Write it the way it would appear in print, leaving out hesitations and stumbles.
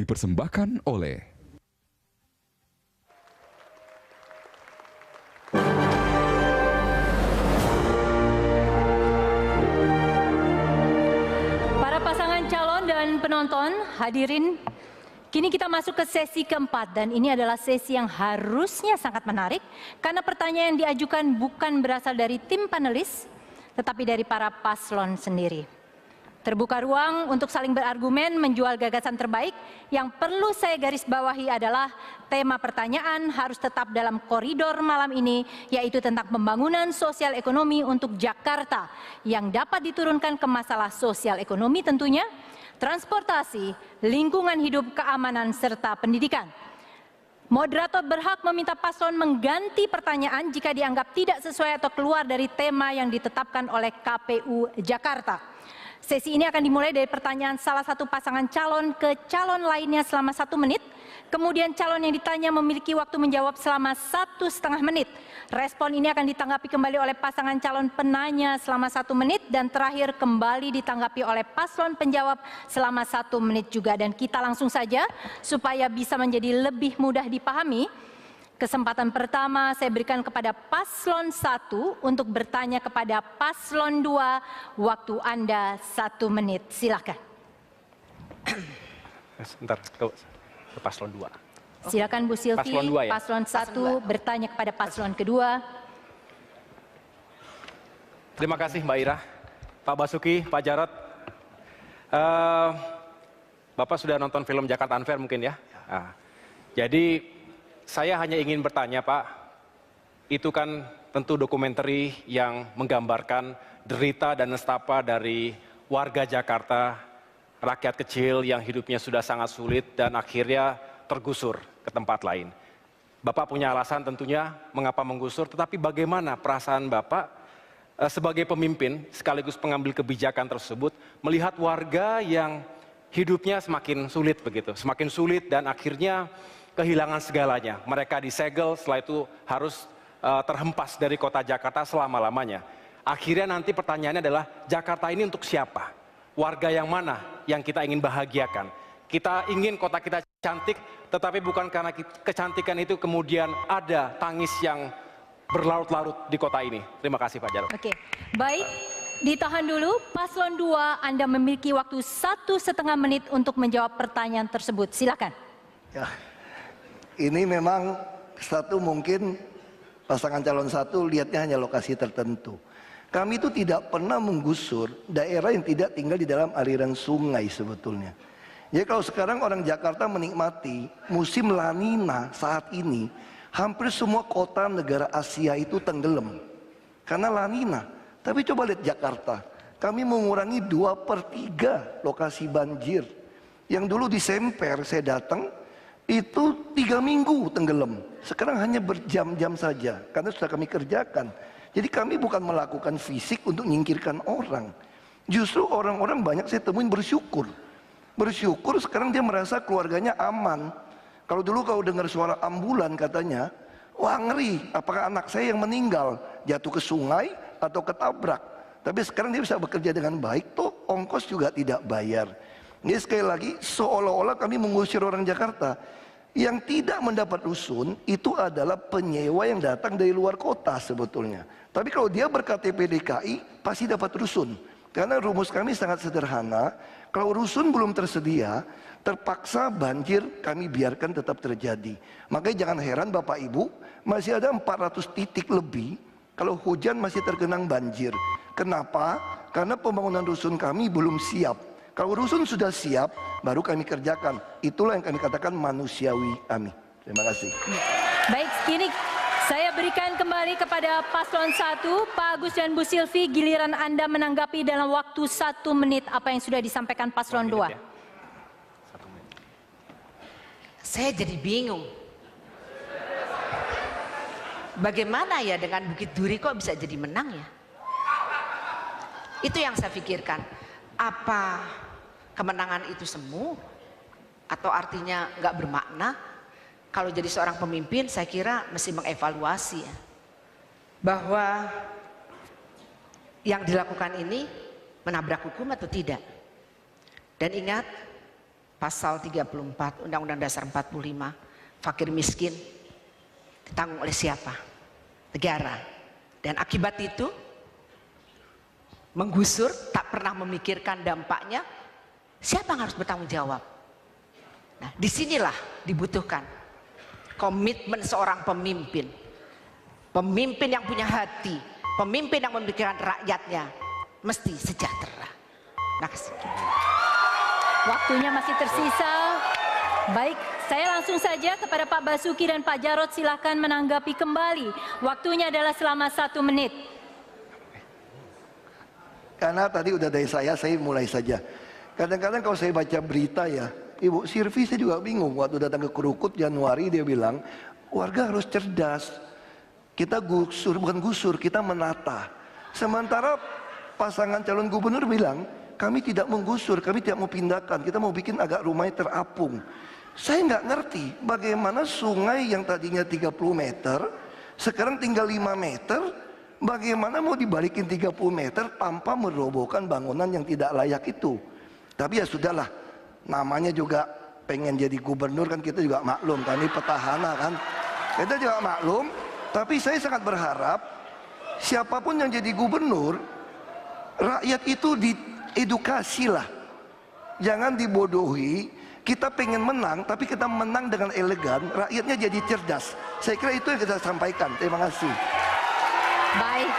dipersembahkan oleh para pasangan calon dan penonton hadirin. Kini kita masuk ke sesi keempat dan ini adalah sesi yang harusnya sangat menarik karena pertanyaan yang diajukan bukan berasal dari tim panelis tetapi dari para paslon sendiri. Terbuka ruang untuk saling berargumen menjual gagasan terbaik. Yang perlu saya garis bawahi adalah tema pertanyaan harus tetap dalam koridor malam ini, yaitu tentang pembangunan sosial ekonomi untuk Jakarta yang dapat diturunkan ke masalah sosial ekonomi tentunya, transportasi, lingkungan hidup, keamanan, serta pendidikan. Moderator berhak meminta paslon mengganti pertanyaan jika dianggap tidak sesuai atau keluar dari tema yang ditetapkan oleh KPU Jakarta. Sesi ini akan dimulai dari pertanyaan salah satu pasangan calon ke calon lainnya selama 1 menit. Kemudian calon yang ditanya memiliki waktu menjawab selama 1,5 menit. Respon ini akan ditanggapi kembali oleh pasangan calon penanya selama 1 menit. Dan terakhir kembali ditanggapi oleh paslon penjawab selama 1 menit juga. Dan kita langsung saja supaya bisa menjadi lebih mudah dipahami. Kesempatan pertama saya berikan kepada paslon 1 untuk bertanya kepada paslon 2. Waktu Anda 1 menit. Silakan. Sebentar, ke paslon 2. Silakan Bu Silvi. Paslon 2 ya? Paslon 1 bertanya kepada paslon kedua. Terima kasih Mbak Ira, Pak Basuki, Pak Jarod. Bapak sudah nonton film Jakarta Unfair mungkin ya? Jadi saya hanya ingin bertanya Pak, itu kan tentu dokumenter yang menggambarkan derita dan nestapa dari warga Jakarta, rakyat kecil yang hidupnya sudah sangat sulit dan akhirnya tergusur ke tempat lain. Bapak punya alasan tentunya mengapa menggusur, tetapi bagaimana perasaan Bapak sebagai pemimpin sekaligus pengambil kebijakan tersebut melihat warga yang hidupnya semakin sulit begitu, semakin sulit dan akhirnya kehilangan segalanya. Mereka disegel, setelah itu harus terhempas dari kota Jakarta selama-lamanya. Akhirnya nanti pertanyaannya adalah Jakarta ini untuk siapa? Warga yang mana yang kita ingin bahagiakan? Kita ingin kota kita cantik, tetapi bukan karena kecantikan itu kemudian ada tangis yang berlarut-larut di kota ini. Terima kasih Pak Jarod. Oke, baik. Ditahan dulu, paslon 2 Anda memiliki waktu 1,5 menit untuk menjawab pertanyaan tersebut. Silakan. Ya, ini memang mungkin pasangan calon 1 lihatnya hanya lokasi tertentu. Kami itu tidak pernah menggusur daerah yang tidak tinggal di dalam aliran sungai sebetulnya. Jadi kalau sekarang orang Jakarta menikmati musim La Nina saat ini, hampir semua kota negara Asia itu tenggelam karena La Nina. Tapi coba lihat Jakarta, kami mengurangi 2/3 lokasi banjir. Yang dulu di Semper saya datang, itu 3 minggu tenggelam. Sekarang hanya berjam-jam saja, karena sudah kami kerjakan. Jadi kami bukan melakukan fisik untuk menyingkirkan orang. Justru orang-orang banyak saya temuin bersyukur. Bersyukur sekarang dia merasa keluarganya aman. Kalau dulu kau dengar suara ambulan katanya, wah ngeri, apakah anak saya yang meninggal jatuh ke sungai atau ketabrak. Tapi sekarang dia bisa bekerja dengan baik, toh ongkos juga tidak bayar. Ini sekali lagi seolah-olah kami mengusir orang Jakarta. Yang tidak mendapat rusun itu adalah penyewa yang datang dari luar kota sebetulnya. Tapi kalau dia berKTP DKI pasti dapat rusun. Karena rumus kami sangat sederhana. Kalau rusun belum tersedia, terpaksa banjir kami biarkan tetap terjadi. Makanya jangan heran Bapak Ibu, masih ada 400 titik lebih kalau hujan masih tergenang banjir. Kenapa? Karena pembangunan rusun kami belum siap. Kalau rusun sudah siap, baru kami kerjakan. Itulah yang kami katakan manusiawi kami. Terima kasih. Baik, kini saya berikan kembali kepada paslon 1, Pak Agus dan Bu Silvi, giliran Anda menanggapi dalam waktu 1 menit apa yang sudah disampaikan paslon 2. Saya jadi bingung. Bagaimana ya dengan Bukit Duri kok bisa jadi menang ya? Itu yang saya pikirkan. Apa kemenangan itu semu? Atau artinya nggak bermakna? Kalau jadi seorang pemimpin saya kira mesti mengevaluasi ya. Bahwa yang dilakukan ini menabrak hukum atau tidak. Dan ingat, pasal 34 Undang-Undang Dasar 45, fakir miskin ditanggung oleh siapa? Negara. Dan akibat itu menggusur, tak pernah memikirkan dampaknya, siapa yang harus bertanggung jawab? Nah, disinilah dibutuhkan komitmen seorang pemimpin. Pemimpin yang punya hati, pemimpin yang memikirkan rakyatnya mesti sejahtera. Terima kasih. Waktunya masih tersisa. Baik, saya langsung saja kepada Pak Basuki dan Pak Jarod, silahkan menanggapi kembali. Waktunya adalah selama 1 menit. Karena tadi udah dari saya mulai saja. Kadang-kadang kalau saya baca berita ya, Ibu Sirvi saya juga bingung. Waktu datang ke Krukut Januari dia bilang, warga harus cerdas. Kita gusur, bukan gusur, kita menata. Sementara pasangan calon gubernur bilang, kami tidak menggusur, kami tidak mau pindahkan, kita mau bikin agak rumahnya terapung. Saya nggak ngerti bagaimana sungai yang tadinya 30 meter, sekarang tinggal 5 meter, bagaimana mau dibalikin 30 meter tanpa merobohkan bangunan yang tidak layak itu. Tapi ya sudahlah, namanya juga pengen jadi gubernur kan, kita juga maklum, kan ini petahana kan. Kita juga maklum, tapi saya sangat berharap siapapun yang jadi gubernur, rakyat itu diedukasi lah. Jangan dibodohi. Kita pengen menang, tapi kita menang dengan elegan, rakyatnya jadi cerdas. Saya kira itu yang kita sampaikan. Terima kasih. Baik.